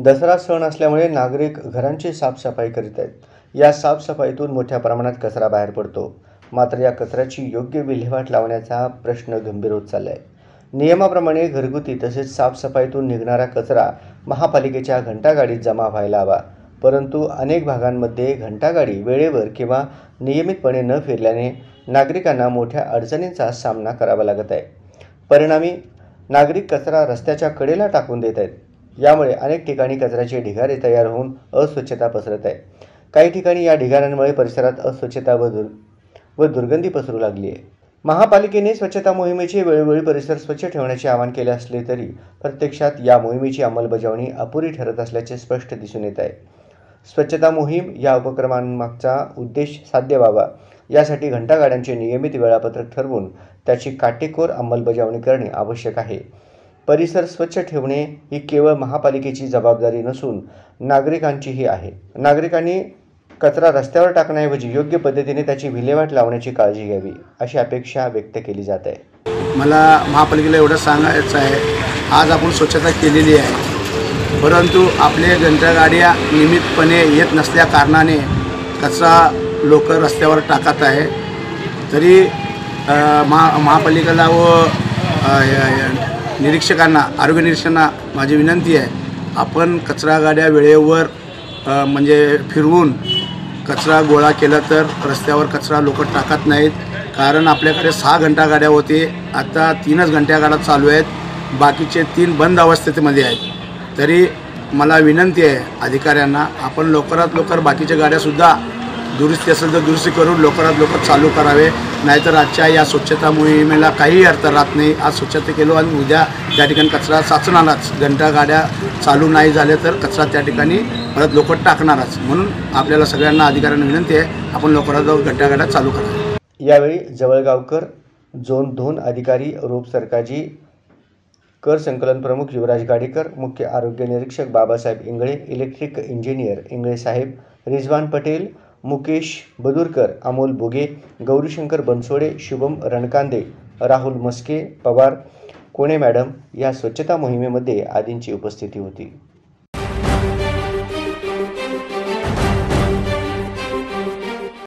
दसरा सण असल्यामुळे नागरिक घरांची साफसफाई करीत आहेत. या साफसफाईतून मोठ्या प्रमाणात कचरा बाहेर पडतो. मात्र या कचऱ्याची योग्य विल्हेवाट लावण्याचा प्रश्न गंभीर होत चालला आहे. नियमाप्रमाणे घरगुती तसेच साफसफाईतून निघणारा कचरा महापालिकेच्या घंटागाडीत जमा व्हायला हवा. परंतु अनेक भागांमध्ये घंटागाडी वेळेवर किंवा नियमितपणे न फिरल्याने नागरिकांना मोठ्या अडचणींचा सामना करावा लागत आहे. परिणामी नागरिक कचरा रस्त्याच्या कडेला टाकून देत आहेत. यामुळे अनेक ठिकाणी कचऱ्याचे ढिगारे तयार होऊन अस्वच्छता पसरत आहे. काही ठिकाणी या ढिगाऱ्यांमुळे परिसरात अस्वच्छता व दुर्गंधी पसरू लागली आहे. महापालिकेने स्वच्छता मोहिमेचे वेळोवेळी परिसर स्वच्छ ठेवण्याचे आवाहन केले असले तरी प्रत्यक्षात या मोहिमेची अंमलबजावणी अपुरी ठरत असल्याचे स्पष्ट दिसून येत आहे. स्वच्छता मोहीम या उपक्रमांमागचा उद्देश साध्य व्हावा यासाठी घंटागाड्यांचे नियमित वेळापत्रक ठरवून त्याची काटेकोर अंमलबजावणी करणे आवश्यक आहे. परिसर स्वच्छ ठेवणे ही केवळ महापालिकेची जबाबदारी नसून नागरिकांचीही आहे. नागरिकांनी कचरा रस्त्यावर टाकण्याऐवजी योग्य पद्धतीने त्याची विल्हेवाट लावण्याची काळजी घ्यावी अशी अपेक्षा व्यक्त केली जात आहे. मला महापालिकेला एवढं सांगायचं आहे, आज आपण स्वच्छता केलेली आहे, परंतु आपले घंटागाड्या नियमितपणे येत नसल्या कारणाने कचरा लोक रस्त्यावर टाकत आहे. तरी महापालिकेला व निरीक्षकांना, आरोग्य निरीक्षकांना माझी विनंती आहे, आपण कचरा गाड्या वेळेवर म्हणजे फिरवून कचरा गोळा केला तर रस्त्यावर कचरा लोक टाकत नाहीत. कारण आपल्याकडे 6 घंटागाड्या होते, आता 3च घंटागाड्या चालू आहेत, बाकीचे 3 बंद अवस्थेमध्ये आहेत. तरी मला विनंती आहे अधिकाऱ्यांना, आपण लवकरात लवकर बाकीच्या गाड्यासुद्धा दुरुस्ती असेल तर दुरुस्ती करून लवकरात लवकर चालू करावे. नाहीतर आजच्या या स्वच्छता मोहिमेला काही अर्थ राहत नाही. आज स्वच्छता केलो आणि उद्या त्या ठिकाणी कचरा साचणारच. घंटागाड्या चालू नाही झाल्या तर कचरा त्या ठिकाणी परत लोक टाकणारच. म्हणून आपल्याला सगळ्यांना अधिकाऱ्यांना विनंती आहे, आपण लवकरात लवकर घंटागाड्या चालू करा. यावेळी जवळगावकर, झोन 2 अधिकारी रूप सरकाजी, कर संकलन प्रमुख युवराज गाडेकर, मुख्य आरोग्य निरीक्षक बाबासाहेब इंगळे, इलेक्ट्रिक इंजिनियर इंगळे साहेब, रिजवान पटेल, मुकेश बदुरकर, अमोल बोगे, गौरीशंकर बनसोडे, शुभम रणकांदे, राहुल मस्के, पवार, कोणे मॅडम या स्वच्छता मोहिमेमध्ये आदींची उपस्थिती होती.